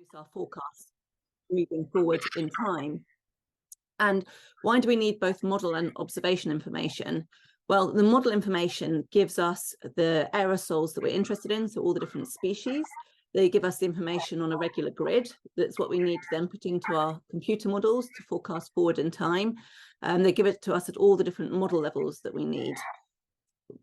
produce our forecast moving forward in time. And why do we need both model and observation information? Well, the model information gives us the aerosols that we're interested in, so all the different species. They give us the information on a regular grid. That's what we need to then put into our computer models to forecast forward in time. They give it to us at all the different model levels that we need.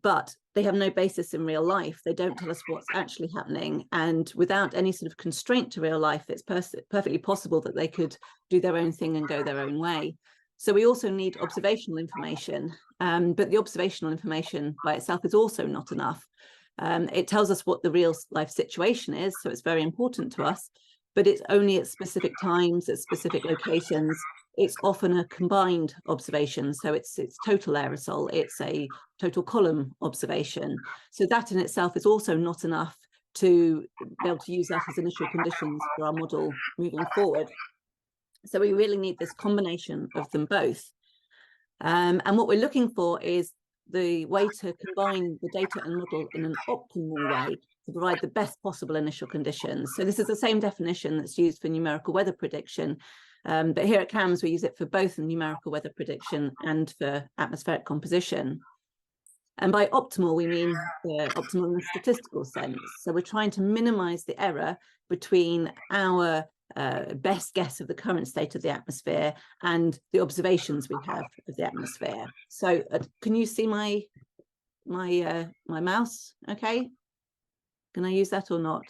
But they have no basis in real life. They don't tell us what's actually happening. And without any sort of constraint to real life, it's perfectly possible that they could do their own thing and go their own way. So we also need observational information. But the observational information by itself is also not enough. It tells us what the real life situation is, so it's very important to us, but it's only at specific times, at specific locations. It's often a combined observation, so it's total aerosol, it's a total column observation. So that in itself is also not enough to be able to use that as initial conditions for our model moving forward. So we really need this combination of them both. And what we're looking for is the way to combine the data and model in an optimal way to provide the best possible initial conditions. So this is the same definition that's used for numerical weather prediction. But here at CAMS, we use it for both numerical weather prediction and for atmospheric composition. And by optimal, we mean optimal in a statistical sense. So we're trying to minimize the error between our best guess of the current state of the atmosphere and the observations we have of the atmosphere. So can you see my mouse? Okay. Can I use that or not?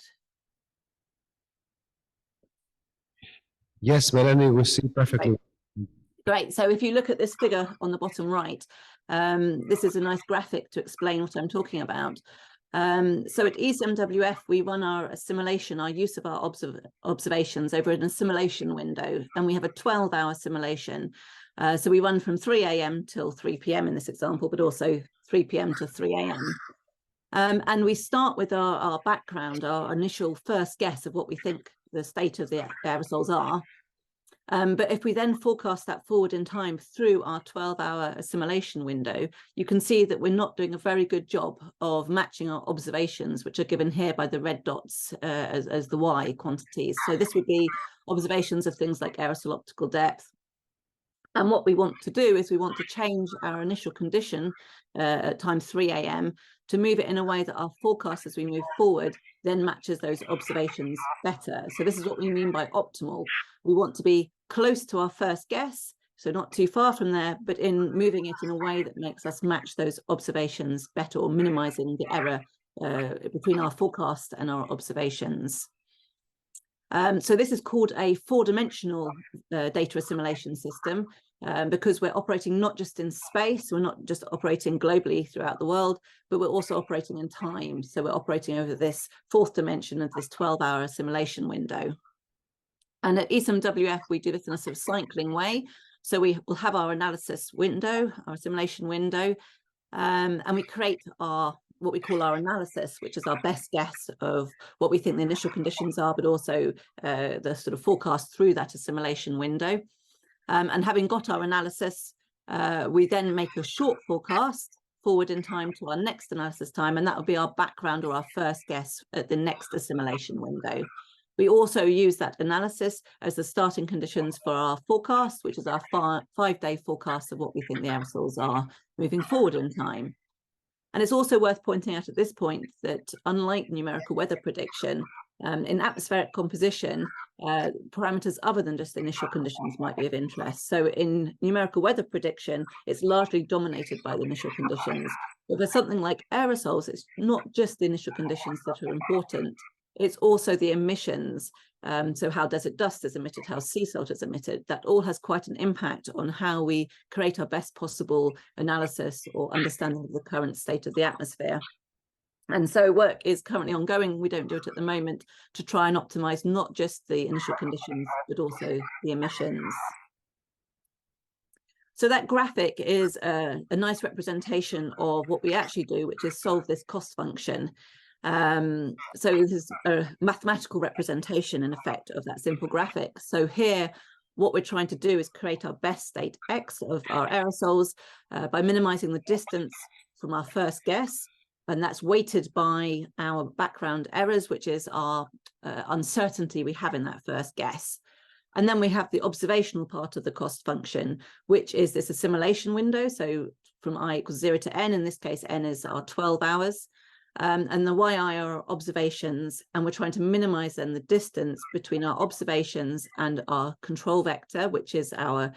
Yes, Melanie, we see perfectly. Great. So if you look at this figure on the bottom right, this is a nice graphic to explain what I'm talking about. So at ECMWF, we run our assimilation, our use of our observations over an assimilation window, and we have a 12-hour simulation. So we run from 3 a.m. till 3 p.m. in this example, but also 3 p.m. to 3 a.m. And we start with our background, our initial first guess of what we think the state of the aerosols are. But if we then forecast that forward in time through our 12-hour assimilation window, you can see that we're not doing a very good job of matching our observations, which are given here by the red dots as the Y quantities. So this would be observations of things like aerosol optical depth. And what we want to do is we want to change our initial condition at time 3 a.m. to move it in a way that our forecast as we move forward then matches those observations better. So this is what we mean by optimal. We want to be close to our first guess, so not too far from there, but in moving it in a way that makes us match those observations better, or minimizing the error between our forecast and our observations. So this is called a four-dimensional data assimilation system because we're operating not just in space, we're not just operating globally throughout the world, but we're also operating in time. So we're operating over this fourth dimension of this 12-hour assimilation window. And at ECMWF, we do this in a sort of cycling way. So we will have our analysis window, our assimilation window, and we create our what we call our analysis, which is our best guess of what we think the initial conditions are, but also the sort of forecast through that assimilation window. And having got our analysis, we then make a short forecast forward in time to our next analysis time, and that will be our background or our first guess at the next assimilation window. We also use that analysis as the starting conditions for our forecast, which is our five-day forecast of what we think the aerosols are moving forward in time. And it's also worth pointing out at this point that unlike numerical weather prediction, in atmospheric composition, parameters other than just initial conditions might be of interest. So in numerical weather prediction, it's largely dominated by the initial conditions. But for something like aerosols, it's not just the initial conditions that are important. It's also the emissions. So how desert dust is emitted, how sea salt is emitted, that all has quite an impact on how we create our best possible analysis or understanding of the current state of the atmosphere. And so work is currently ongoing, we don't do it at the moment, to try and optimize not just the initial conditions, but also the emissions. So that graphic is a nice representation of what we actually do, which is solve this cost function. So this is a mathematical representation, in effect, of that simple graphic. So here, what we're trying to do is create our best state X of our aerosols by minimizing the distance from our first guess, and that's weighted by our background errors, which is our uncertainty we have in that first guess. And then we have the observational part of the cost function, which is this assimilation window. So from I equals 0 to n, in this case, n is our 12 hours. And the yi are observations, and we're trying to minimize then the distance between our observations and our control vector, which is our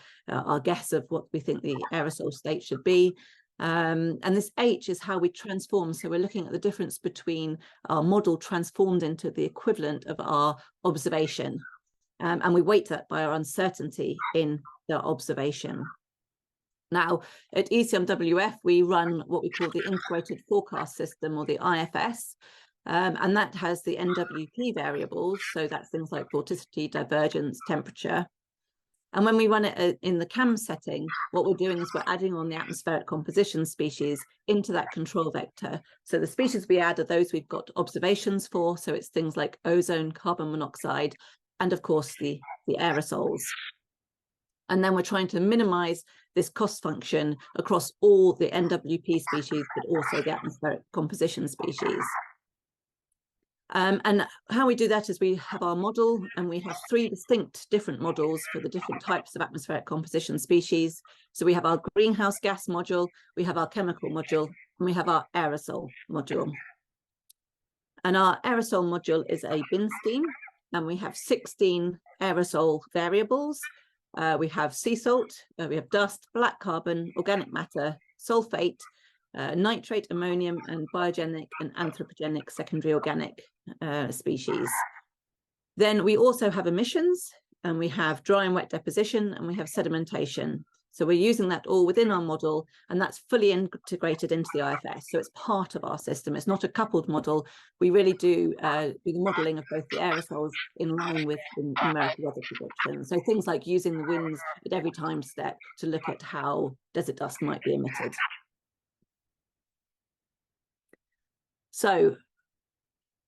guess of what we think the aerosol state should be. And this h is how we transform. So we're looking at the difference between our model transformed into the equivalent of our observation. And we weight that by our uncertainty in the observation. Now, at ECMWF, we run what we call the Integrated Forecast System, or the IFS, and that has the NWP variables. So that's things like vorticity, divergence, temperature. And when we run it in the CAMS setting, what we're doing is we're adding on the atmospheric composition species into that control vector. So the species we add are those we've got observations for. So it's things like ozone, carbon monoxide, and of course the aerosols. And then we're trying to minimize this cost function across all the NWP species, but also the atmospheric composition species. And how we do that is we have our model, and we have 3 distinct different models for the different types of atmospheric composition species. So we have our greenhouse gas module, we have our chemical module, and we have our aerosol module. And our aerosol module is a bin scheme, and we have 16 aerosol variables. We have sea salt, we have dust, black carbon, organic matter, sulfate, nitrate, ammonium, and biogenic and anthropogenic secondary organic species. Then we also have emissions, and we have dry and wet deposition, and we have sedimentation. So we're using that all within our model, and that's fully integrated into the IFS. So it's part of our system. It's not a coupled model. We really do the modeling of both the aerosols in line with the numerical weather predictions. So things like using the winds at every time step to look at how desert dust might be emitted. So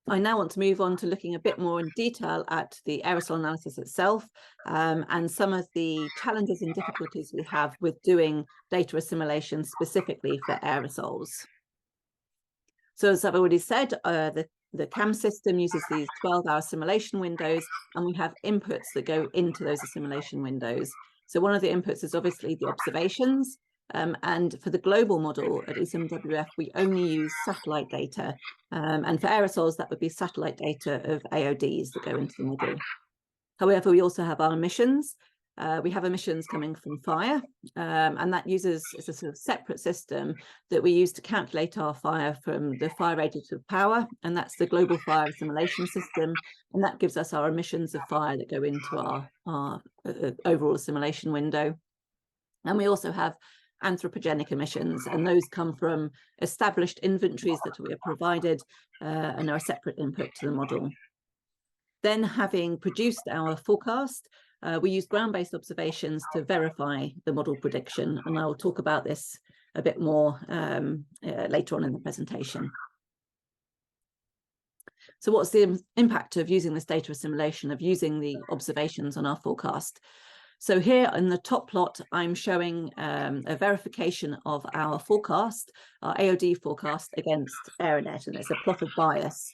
I now want to move on to looking a bit more in detail at the aerosol analysis itself, and some of the challenges and difficulties we have with doing data assimilation specifically for aerosols. So as I've already said, the CAMS system uses these 12-hour assimilation windows, and we have inputs that go into those assimilation windows. So one of the inputs is obviously the observations. And for the global model at ECMWF, we only use satellite data. And for aerosols, that would be satellite data of AODs that go into the model. However, we also have our emissions. We have emissions coming from fire, and that uses as a sort of separate system that we use to calculate our fire from the fire radiative power, and that's the global fire assimilation system, and that gives us our emissions of fire that go into our overall assimilation window. And we also have anthropogenic emissions, and those come from established inventories that we are provided and are a separate input to the model. Then, having produced our forecast, we use ground-based observations to verify the model prediction, and I'll talk about this a bit more later on in the presentation. So what's the impact of using this data assimilation, of using the observations on our forecast? So here in the top plot, I'm showing a verification of our forecast, our AOD forecast against AeroNet, and it's a plot of bias.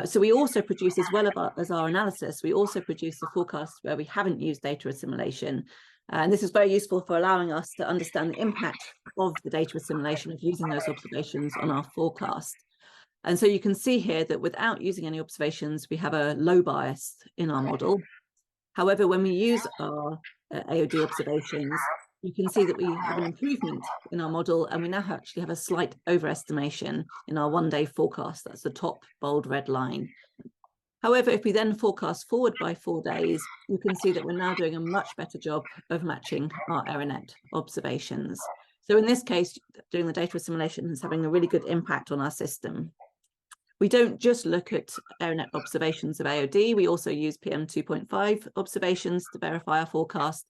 So we also produce, as well as our analysis, we also produce a forecast where we haven't used data assimilation. And this is very useful for allowing us to understand the impact of the data assimilation of using those observations on our forecast. And so you can see here that without using any observations, we have a low bias in our model. However, when we use our AOD observations, you can see that we have an improvement in our model, and we now actually have a slight overestimation in our one-day forecast. That's the top bold red line. However, if we then forecast forward by 4 days, you can see that we're now doing a much better job of matching our AeroNet observations. So in this case, doing the data assimilation is having a really good impact on our system. We don't just look at AeroNet observations of AOD, we also use PM 2.5 observations to verify our forecast.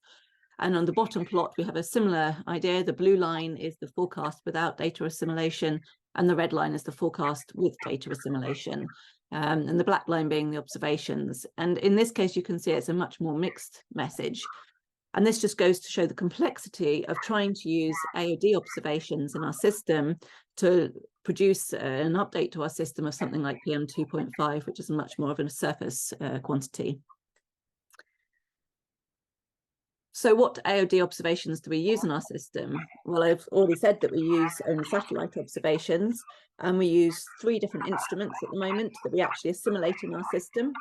And on the bottom plot, we have a similar idea. The blue line is the forecast without data assimilation, and the red line is the forecast with data assimilation, and the black line being the observations. And in this case, you can see it's a much more mixed message. And this just goes to show the complexity of trying to use AOD observations in our system to produce an update to our system of something like PM 2.5, which is much more of a surface quantity. So what AOD observations do we use in our system? Well, I've already said that we use satellite observations, and we use 3 different instruments at the moment that we actually assimilate in our system.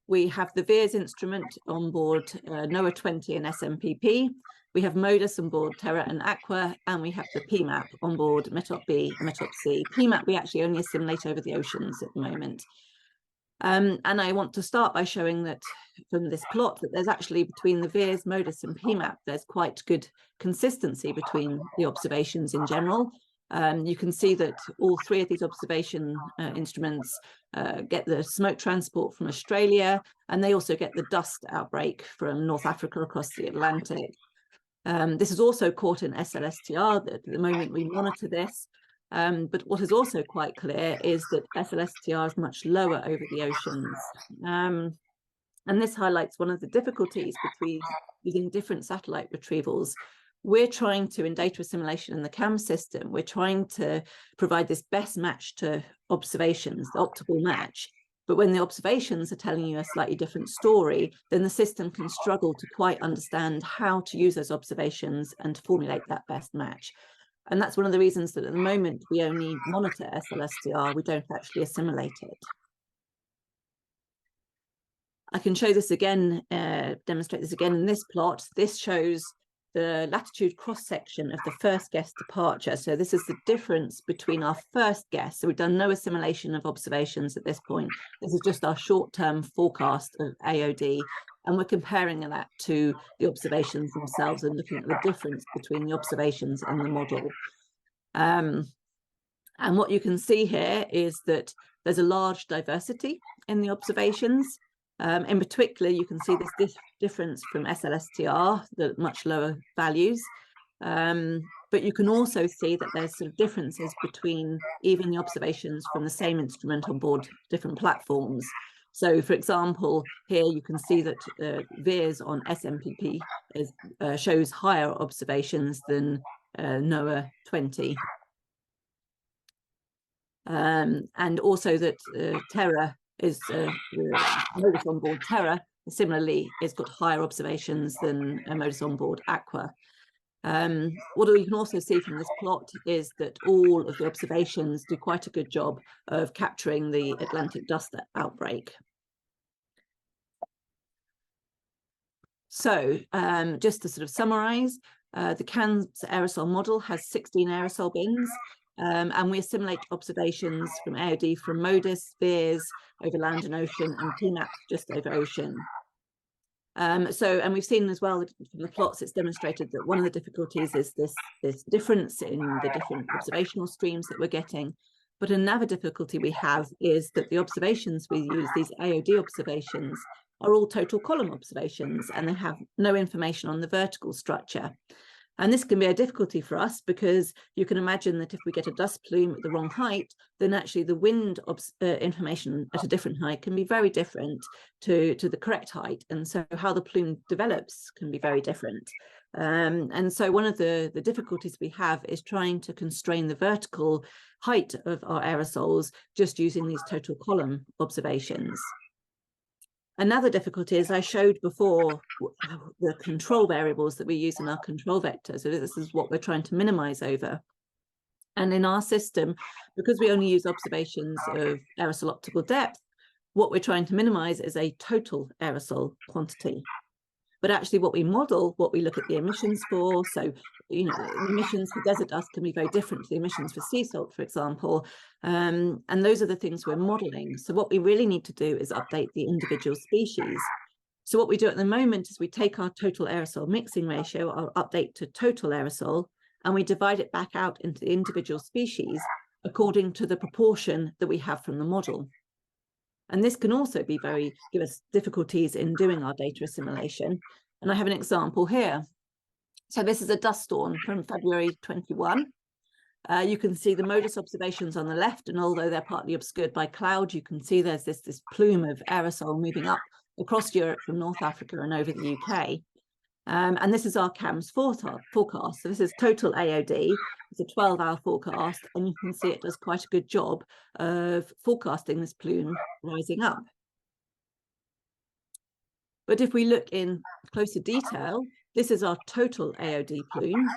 We have the VIIRS instrument on board NOAA 20 and SMPP. We have MODIS on board Terra and Aqua, and we have the PMAP on board METOP-B and METOP-C. PMAP we actually only assimilate over the oceans at the moment. And I want to start by showing that from this plot that there's actually between the VIIRS, MODIS and PMAP, there's quite good consistency between the observations in general. You can see that all 3 of these observation instruments get the smoke transport from Australia, and they also get the dust outbreak from North Africa across the Atlantic. This is also caught in SLSTR. At the moment we monitor this. But what is also quite clear is that SLSTR is much lower over the oceans. And this highlights one of the difficulties between using different satellite retrievals. We're trying to, in data assimilation in the CAMS system, we're trying to provide this best match to observations, the optimal match. But when the observations are telling you a slightly different story, then the system can struggle to quite understand how to use those observations and to formulate that best match. And that's one of the reasons that at the moment we only monitor SLSTR, we don't actually assimilate it. I can show this again, demonstrate this again in this plot. This shows the latitude cross-section of the first guess departure. So this is the difference between our first guess. So we've done no assimilation of observations at this point. This is just our short-term forecast of AOD. And we're comparing that to the observations themselves and looking at the difference between the observations and the model. And what you can see here is that there's a large diversity in the observations. In particular, you can see this difference from SLSTR, the much lower values. But you can also see that there's sort of differences between even the observations from the same instrument on board different platforms. So, for example, here you can see that VIIRS on SMPP shows higher observations than NOAA 20. And also that Terra is, MODIS on board Terra, similarly, has got higher observations than MODIS on board Aqua. What we can also see from this plot is that all of the observations do quite a good job of capturing the Atlantic dust outbreak. So just to sort of summarize, the CAMS aerosol model has 16 aerosol bins, and we assimilate observations from AOD from MODIS, VIIRS, over land and ocean, and PMAP just over ocean. And we've seen as well from the plots, it's demonstrated that one of the difficulties is this difference in the different observational streams that we're getting. But another difficulty we have is that the observations we use, these AOD observations, are all total column observations, and they have no information on the vertical structure. And this can be a difficulty for us because you can imagine that if we get a dust plume at the wrong height, then actually the wind information at a different height can be very different to the correct height. And so how the plume develops can be very different. And so one of the difficulties we have is trying to constrain the vertical height of our aerosols just using these total column observations. Another difficulty, as I showed before, the control variables that we use in our control vector. So this is what we're trying to minimize over. And in our system, because we only use observations of aerosol optical depth, what we're trying to minimize is a total aerosol quantity. But actually what we model, what we look at the emissions for, so, you know, emissions for desert dust can be very different to the emissions for sea salt, for example. And those are the things we're modeling. So what we really need to do is update the individual species. So what we do at the moment is we take our total aerosol mixing ratio, our update to total aerosol, and we divide it back out into the individual species according to the proportion that we have from the model. And this can also be give us difficulties in doing our data assimilation. And I have an example here. So this is a dust storm from February 21. You can see the MODIS observations on the left, and although they're partly obscured by cloud, you can see there's this plume of aerosol moving up across Europe from North Africa and over the UK. And this is our CAMS forecast. So this is total AOD. It's a 12-hour forecast, and you can see it does quite a good job of forecasting this plume rising up. But if we look in closer detail, this is our total AOD plume,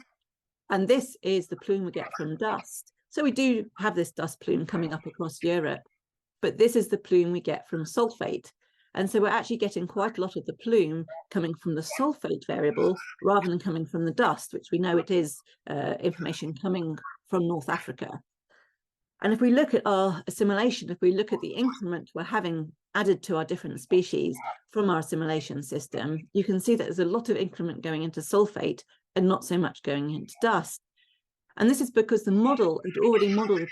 and this is the plume we get from dust. So we do have this dust plume coming up across Europe, but this is the plume we get from sulfate. And so we're actually getting quite a lot of the plume coming from the sulfate variable rather than coming from the dust, which we know it is information coming from North Africa. And if we look at our assimilation, if we look at the increment we're having added to our different species from our assimilation system, you can see that there's a lot of increment going into sulfate and not so much going into dust. And this is because the model had already modeled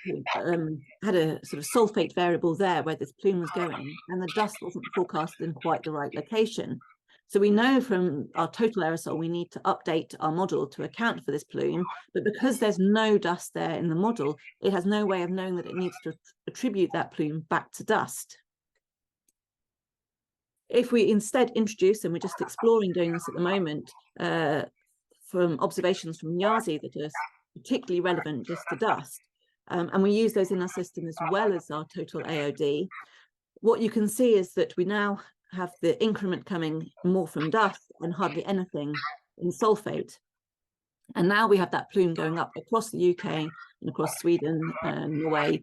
had a sort of sulfate variable there where this plume was going, and the dust wasn't forecast in quite the right location. So we know from our total aerosol, we need to update our model to account for this plume, but because there's no dust there in the model, it has no way of knowing that it needs to attribute that plume back to dust. If we instead introduce, and we're just exploring doing this at the moment, from observations from Yazi that are particularly relevant just to dust, and we use those in our system as well as our total AOD, what you can see is that we now have the increment coming more from dust and hardly anything in sulfate. And now we have that plume going up across the UK and across Sweden and Norway,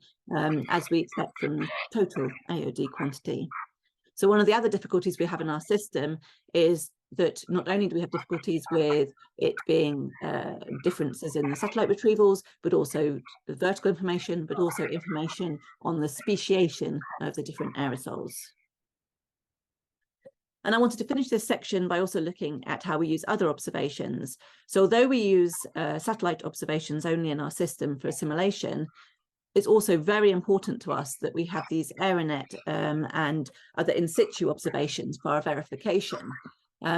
as we expect from the total AOD quantity. So one of the other difficulties we have in our system is that not only do we have difficulties with it being differences in the satellite retrievals, but also the vertical information, but also information on the speciation of the different aerosols. And I wanted to finish this section by also looking at how we use other observations. So although we use satellite observations only in our system for assimilation, it's also very important to us that we have these AeroNet and other in situ observations for our verification.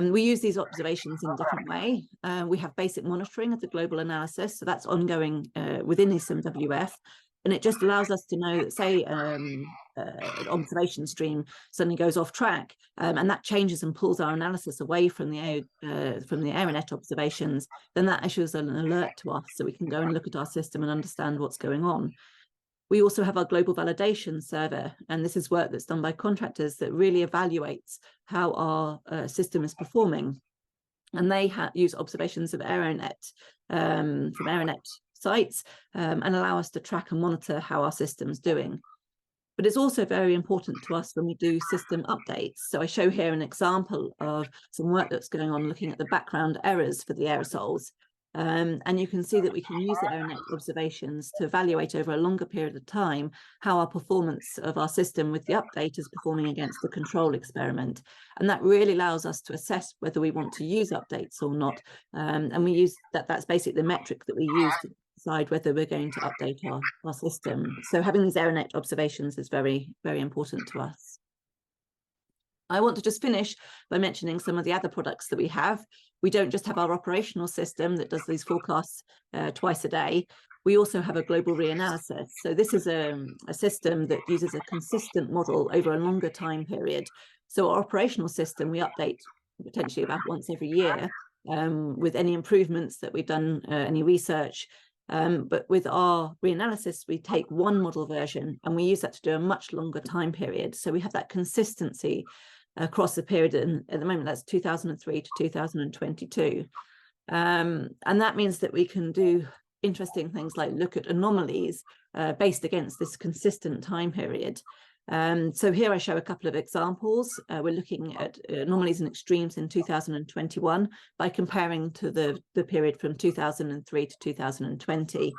We use these observations in a different way. We have basic monitoring of the global analysis, so that's ongoing within ECMWF, and it just allows us to know that, say, an observation stream suddenly goes off track, and that changes and pulls our analysis away from the AeroNet observations, then that issues an alert to us so we can go and look at our system and understand what's going on. We also have our global validation server, and this is work that's done by contractors that really evaluates how our system is performing. And they use observations of AeroNet from AeroNet sites and allow us to track and monitor how our system's doing. But it's also very important to us when we do system updates. So I show here an example of some work that's going on looking at the background errors for the aerosols. And you can see that we can use the AeroNet observations to evaluate over a longer period of time how our performance of our system with the update is performing against the control experiment. And that really allows us to assess whether we want to use updates or not. And we use that's basically the metric that we use to decide whether we're going to update our system. So having these AeroNet observations is very, very important to us. I want to just finish by mentioning some of the other products that we have. We don't just have our operational system that does these forecasts twice a day. We also have a global reanalysis. So this is a system that uses a consistent model over a longer time period. So our operational system, we update potentially about once every year with any improvements that we've done, any research. But with our reanalysis, we take one model version and we use that to do a much longer time period. So we have that consistency across the period, and at the moment that's 2003 to 2022. And that means that we can do interesting things like look at anomalies based against this consistent time period. So here I show a couple of examples. We're looking at anomalies and extremes in 2021 by comparing to the period from 2003 to 2020.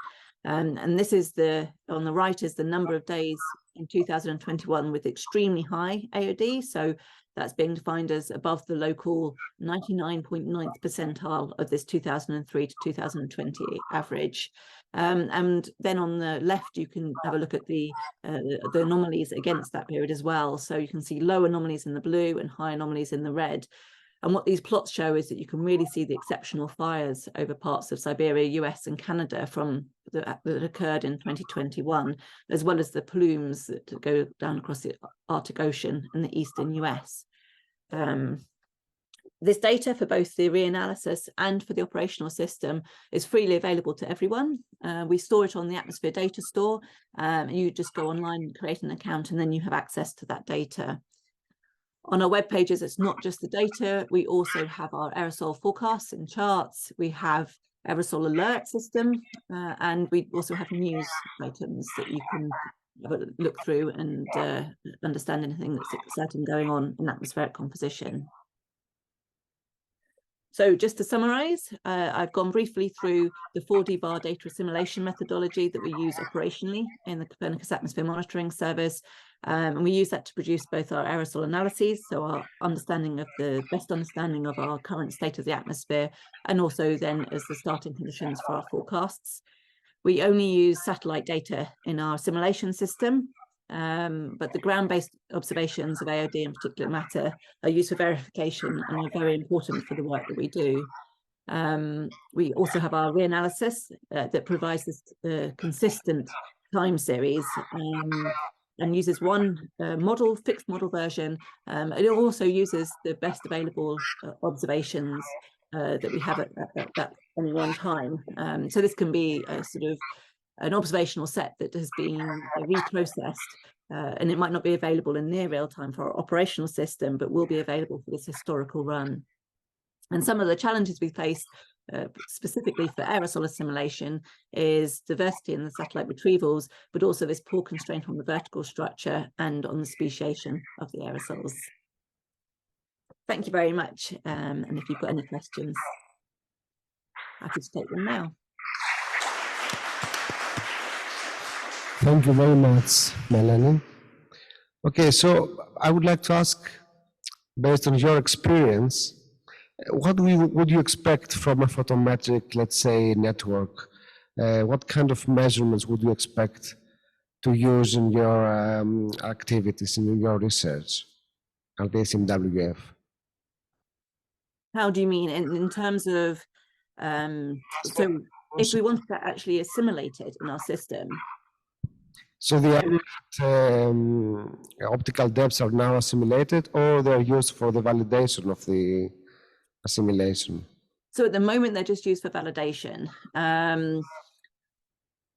And this is on the right is the number of days in 2021 with extremely high AOD. So that's being defined as above the local 99.9th percentile of this 2003 to 2020 average. And then on the left, you can have a look at the anomalies against that period as well. So you can see low anomalies in the blue and high anomalies in the red. And what these plots show is that you can really see the exceptional fires over parts of Siberia, US and Canada that occurred in 2021, as well as the plumes that go down across the Arctic Ocean and the eastern US. This data for both the reanalysis and for the operational system is freely available to everyone. We store it on the Atmosphere data store. You just go online and create an account, and then you have access to that data. On our web pages, it's not just the data. We also have our aerosol forecasts and charts. We have aerosol alert system, and we also have news items that you can have a look through and understand anything that's exciting going on in atmospheric composition. So just to summarize, I've gone briefly through the 4D VAR data assimilation methodology that we use operationally in the Copernicus Atmosphere Monitoring Service. And we use that to produce both our aerosol analyses, so our understanding of the best understanding of our current state of the atmosphere, and also then as the starting conditions for our forecasts. We only use satellite data in our simulation system, but the ground-based observations of AOD and particulate matter are used for verification and are very important for the work that we do. We also have our reanalysis that provides this consistent time series and uses one fixed model version. It also uses the best available observations that we have at any one time. So this can be a sort of an observational set that has been reprocessed, and it might not be available in near real time for our operational system, but will be available for this historical run. And some of the challenges we face specifically for aerosol assimilation is diversity in the satellite retrievals, but also this poor constraint on the vertical structure and on the speciation of the aerosols. Thank you very much. And if you've got any questions, happy to take them now. Thank you very much, Melanie. Okay, so I would like to ask, based on your experience, what would you expect from a photometric, let's say, network? What kind of measurements would you expect to use in your activities, in your research at the SMWF? How do you mean in terms of, so if we wanted to actually assimilate it in our system? So the optical depths are now assimilated, or they're used for the validation of the assimilation? So at the moment, they're just used for validation.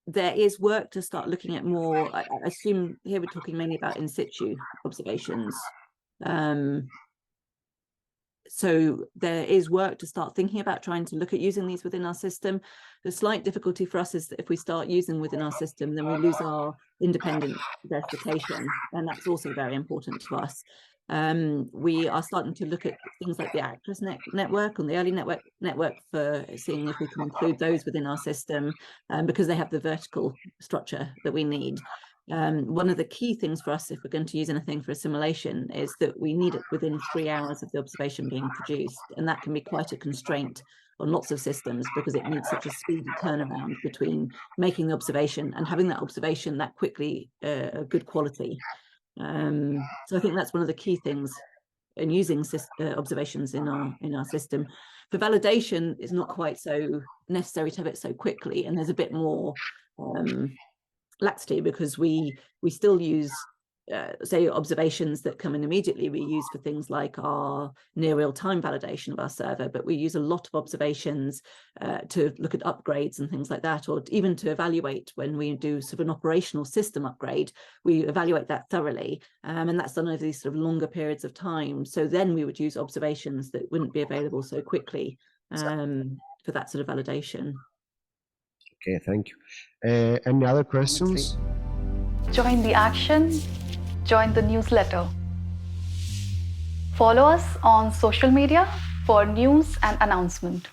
There is work to start looking at more, I assume here we're talking mainly about in situ observations. So there is work to start thinking about trying to look at using these within our system. The slight difficulty for us is that if we start using within our system, then we lose our independent verification, and that's also very important to us. We are starting to look at things like the Actress network and the early network for seeing if we can include those within our system, because they have the vertical structure that we need. One of the key things for us, if we're going to use anything for assimilation, is that we need it within 3 hours of the observation being produced, and that can be quite a constraint on lots of systems because it needs such a speedy turnaround between making the observation and having that observation that quickly good quality. So I think that's one of the key things in using observations in our system. For validation, it's not quite so necessary to have it so quickly, and there's a bit more laxity because we still use say observations that come in immediately. We use for things like our near real-time validation of our server, but we use a lot of observations to look at upgrades and things like that, or even to evaluate when we do sort of an operational system upgrade. We evaluate that thoroughly, and that's done over these sort of longer periods of time. So then we would use observations that wouldn't be available so quickly for that sort of validation. Okay, thank you. Any other questions? Join the action, join the newsletter. Follow us on social media for news and announcement.